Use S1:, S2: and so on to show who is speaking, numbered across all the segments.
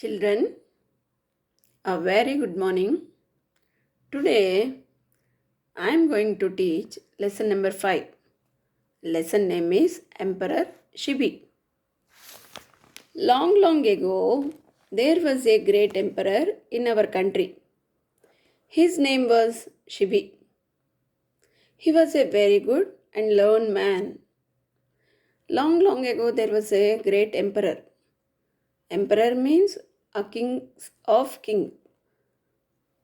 S1: Children, a very good morning. Today I am going to teach lesson number 5. Lesson name is Emperor Shibi. Long, long ago, there was a great emperor in our country. His name was Shibi. He was a very good and learned man. Long, long ago, there was a great emperor. Emperor means a king of king.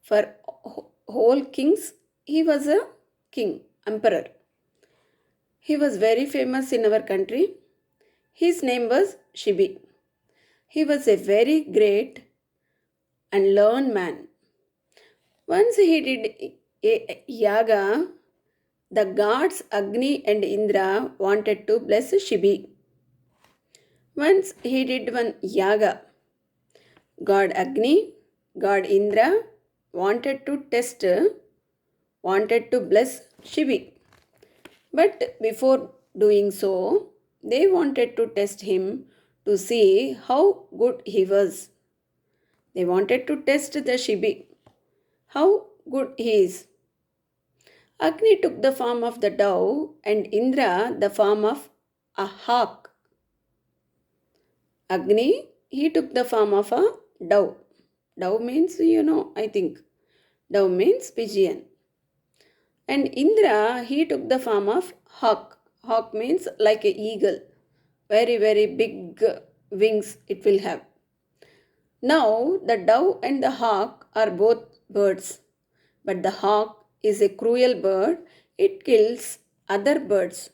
S1: For whole kings, he was a king, emperor. He was very famous in our country. His name was Shibi. He was a very great and learned man. Once he did a yaga, the gods Agni and Indra wanted to bless Shibi. Once he did one yaga, God Agni, God Indra wanted to bless Shibi. But before doing so, they wanted to test him to see how good he was. They wanted to test the Shibi, how good he is. Agni took the form of the dove and Indra the form of a hawk. Agni, he took the form of a dove. Dove means, I think. Dove means pigeon. And Indra, he took the form of hawk. Hawk means like an eagle. Very, very big wings it will have. Now, the dove and the hawk are both birds. But the hawk is a cruel bird. It kills other birds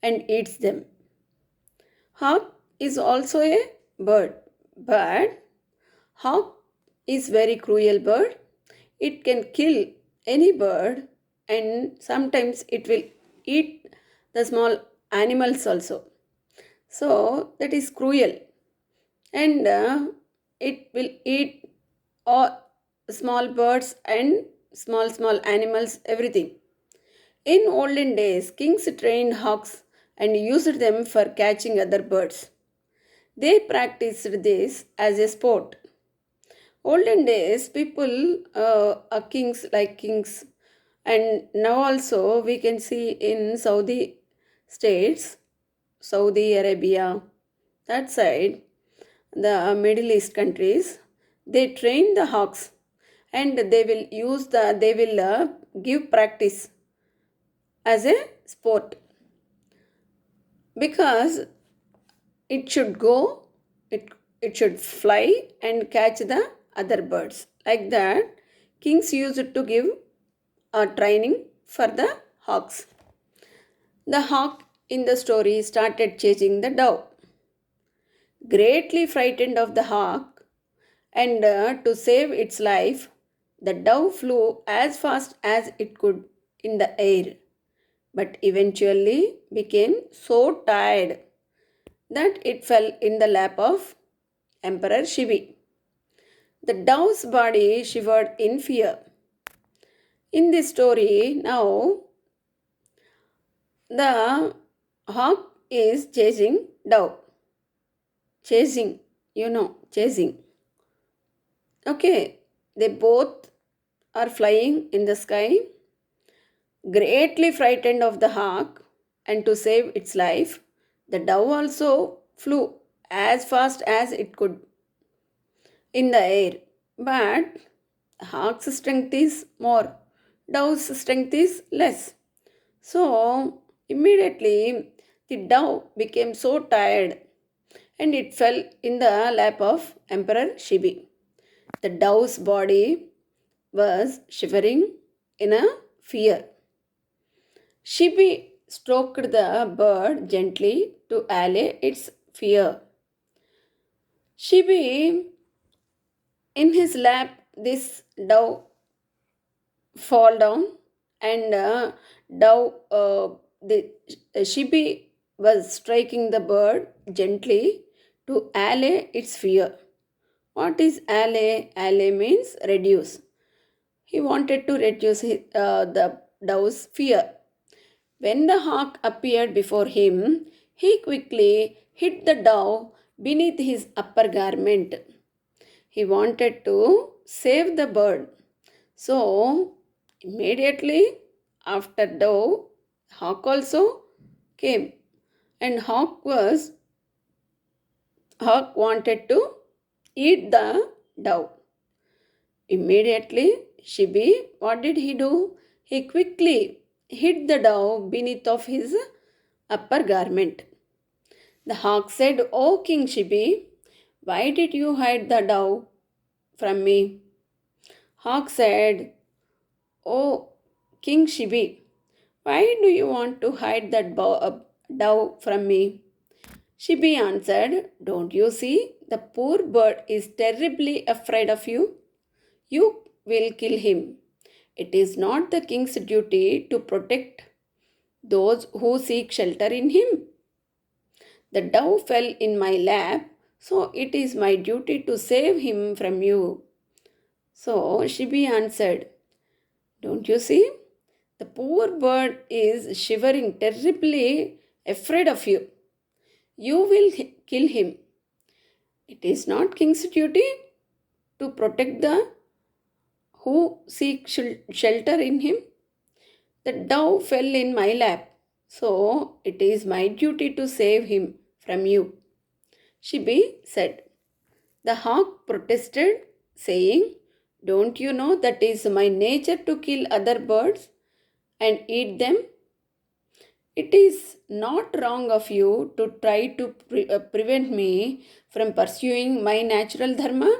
S1: and eats them. Hawk is also a bird. But hawk is very cruel bird. It can kill any bird and sometimes it will eat the small animals also. So that is cruel and it will eat all small birds and small animals, everything. In olden days, kings trained hawks and used them for catching other birds. They practiced this as a sport. Olden days, people are kings like kings, and now also we can see in Saudi states, Saudi Arabia, that side, the Middle East countries, they train the hawks and they will give practice as a sport because it should go, it should fly and catch the other birds. Like that, kings used to give a training for the hawks. The hawk in the story started chasing the dove. Greatly frightened of the hawk and to save its life, the dove flew as fast as it could in the air, but eventually became so tired that it fell in the lap of Emperor Shibi. The dove's body shivered in fear. In this story, now the hawk is chasing dove. Chasing, chasing. Okay, they both are flying in the sky, greatly frightened of the hawk, and to save its life, the dove also flew as fast as it could in the air. But hawk's strength is more, dove's strength is less. So immediately the dove became so tired and it fell in the lap of Emperor Shibi. The dove's body was shivering in a fear. Shibi stroked the bird gently to allay its fear. Shibi, in his lap, this dove fall down and the Shibi was striking the bird gently to allay its fear. What is allay? Allay means reduce. He wanted to reduce the dove's fear. When the hawk appeared before him, he quickly hit the dove beneath his upper garment. he wanted to save the bird. So immediately after dove, hawk also came, and hawk wanted to eat the dove. Immediately, Shibi, what did he do? He quickly hid the dove beneath of his upper garment. The hawk said, "O King Shibi, why did you hide the dove from me?" Hawk said, "O King Shibi, why do you want to hide that dove from me?" Shibi answered, "Don't you see? The poor bird is terribly afraid of you. You will kill him. It is not the king's duty to protect those who seek shelter in him. The dove fell in my lap, so it is my duty to save him from you." So Shibi answered, "Don't you see? The poor bird is shivering terribly afraid of you. You will kill him. It is not king's duty to protect the who seek shelter in him. The dove fell in my lap, so it is my duty to save him from you." Shibi said. The hawk protested, saying, "Don't you know that is my nature to kill other birds and eat them? It is not wrong of you to try to prevent me from pursuing my natural dharma."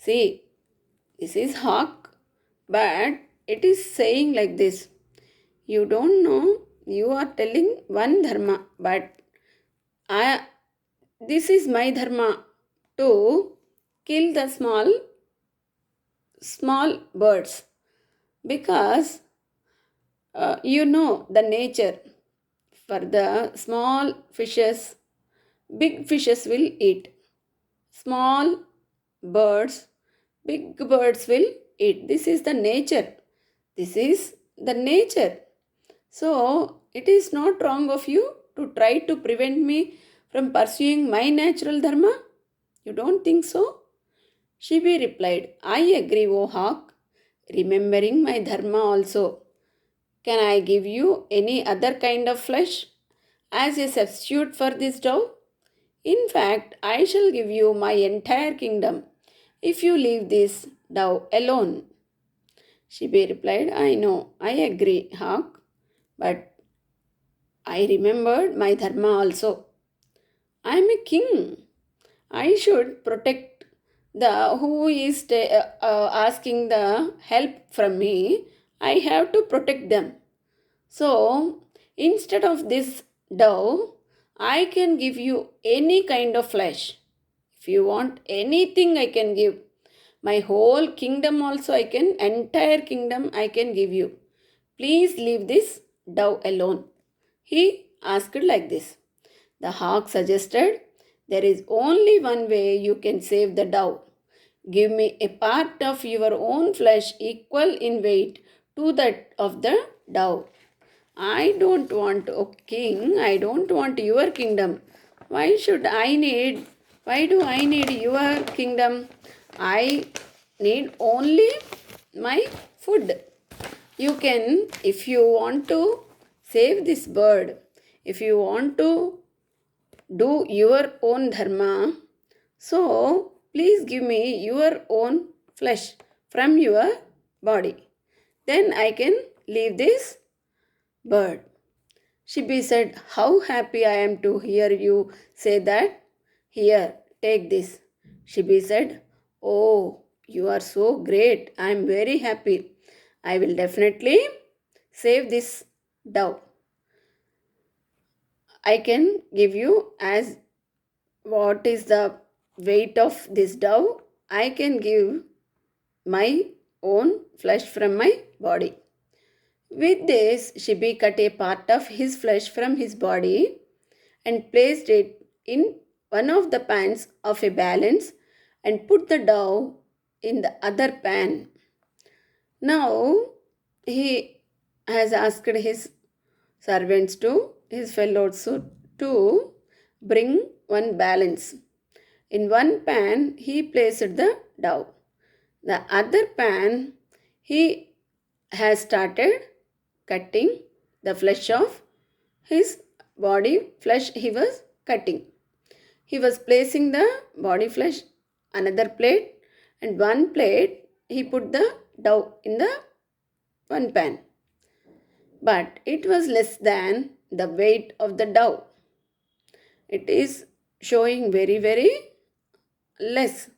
S1: See, this is hawk, but it is saying like this. You don't know, you are telling one dharma, but I, this is my dharma to kill the small birds, because you know the nature. For the small fishes, big fishes will eat. Small birds, big birds will eat. This is the nature. This is the nature. So it is not wrong of you to try to prevent me from pursuing my natural dharma. You don't think so? Shibi replied, "I agree, O hawk, remembering my dharma also. Can I give you any other kind of flesh as a substitute for this dove? In fact, I shall give you my entire kingdom if you leave this dove alone." Shibi replied, "I know, I agree, hawk, but I remembered my dharma also. I am a king. I should protect the who is asking the help from me. I have to protect them. So instead of this dove, I can give you any kind of flesh. If you want anything, I can give. My whole kingdom also, entire kingdom I can give you. Please leave this dove alone." He asked like this. The hawk suggested, "There is only one way you can save the dove. Give me a part of your own flesh equal in weight to that of the dove." "I don't want, O king, I don't want your kingdom. Why do I need your kingdom? I need only my food. You can, if you want to save this bird, if you want to do your own dharma, so please give me your own flesh from your body. Then I can leave this bird." Shibi said, "How happy I am to hear you say that. Here, take this." Shibi said, "Oh, you are so great. I am very happy. I will definitely save this dove. I can give you as what is the weight of this dove. I can give my own flesh from my body." With this, Shibi cut a part of his flesh from his body and placed it in one of the pans of a balance and put the dove in the other pan. Now he has asked his servants to his fellows to bring one balance. In one pan, he placed the dough. The other pan, he has started cutting the flesh of his body flesh he was cutting. He was placing the body flesh another plate, and one plate he put the dough in the one pan. But it was less than the weight of the dough. It is showing very, very less.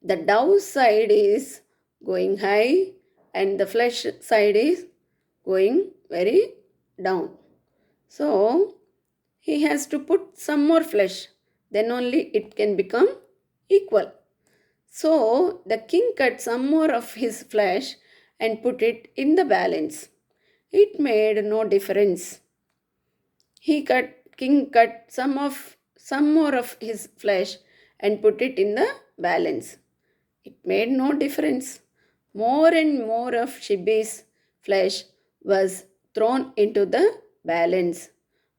S1: The dough side is going high and the flesh side is going very down. So he has to put some more flesh, then only it can become equal. So the king cut some more of his flesh and put it in the balance. It made no difference. King cut some more of his flesh and put it in the balance. It made no difference. More and more of Shibi's flesh was thrown into the balance.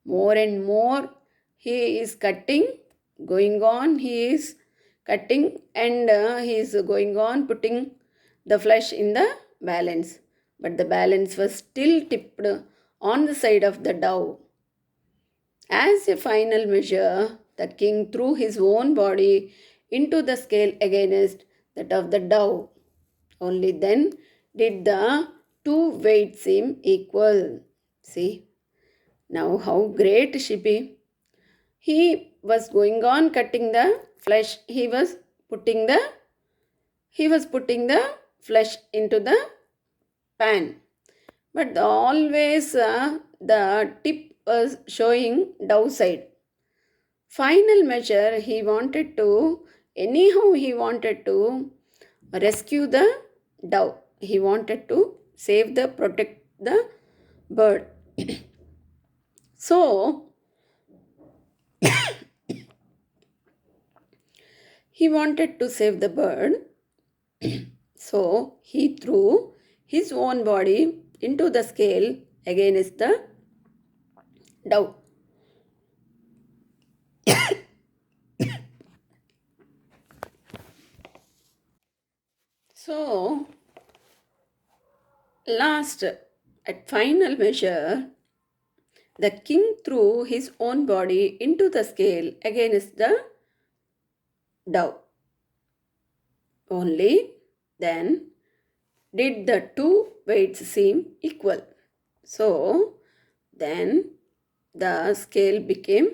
S1: More and more he is cutting, going on, he is cutting and he is going on putting the flesh in the balance. But the balance was still tipped on the side of the dough. As a final measure, the king threw his own body into the scale against that of the dough. Only then did the two weights seem equal. See, now how great Shibi. He was going on cutting the flesh. He was putting the flesh into the pan. But always the tip was showing dough side. Final measure, he wanted to rescue the dove. He wanted to protect the bird. So he wanted to save the bird. So he threw his own body into the scale against the dove. So last, at final measure, the king threw his own body into the scale against the dove. Only then did the two weights seem equal. So then the scale became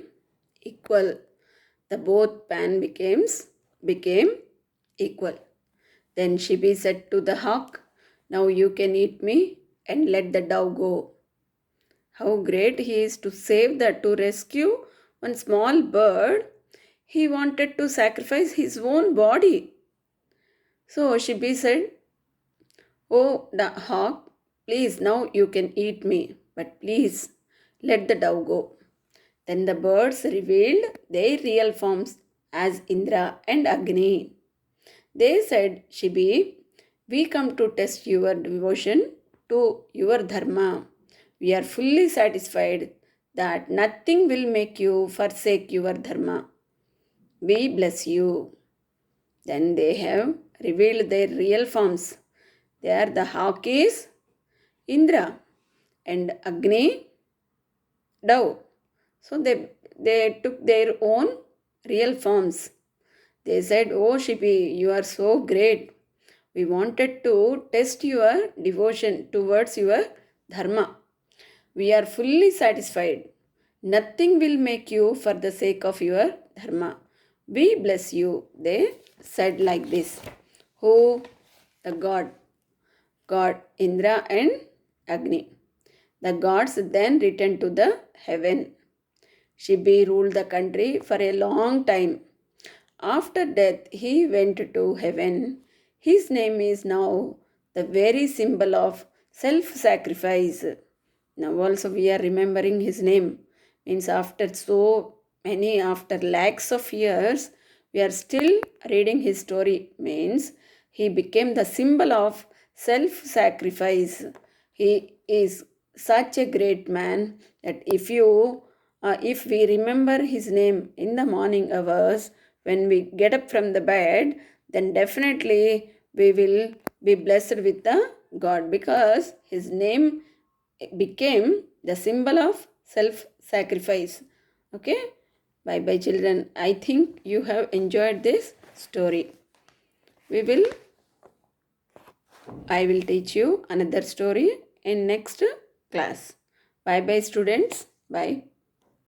S1: equal. The both pan became equal. Then Shibi said to the hawk, "Now you can eat me and let the dove go." How great he is to rescue one small bird. He wanted to sacrifice his own body. So Shibi said, "Oh, the hawk, please now you can eat me, but please let the dove go." Then the birds revealed their real forms as Indra and Agni. They said, "Shibi, we come to test your devotion to your dharma. We are fully satisfied that nothing will make you forsake your dharma. We bless you." Then they have revealed their real forms. They are the hawk is Indra and Agni dove. So they took their own real forms. They said, "Oh Shibi, you are so great. We wanted to test your devotion towards your dharma. We are fully satisfied. Nothing will make you for the sake of your dharma. We bless you." They said like this. Who? The God Indra and Agni. The gods then returned to the heaven. Shibi ruled the country for a long time. After death, he went to heaven. His name is now the very symbol of self-sacrifice. Now also we are remembering his name. Means after lakhs of years, we are still reading his story. Means he became the symbol of self-sacrifice. He is such a great man that if we remember his name in the morning hours, when we get up from the bed, then definitely we will be blessed with the God, because his name became the symbol of self sacrifice. Okay, bye bye, children. I think you have enjoyed this story. We will I will teach you another story in next class. Bye bye, students. Bye.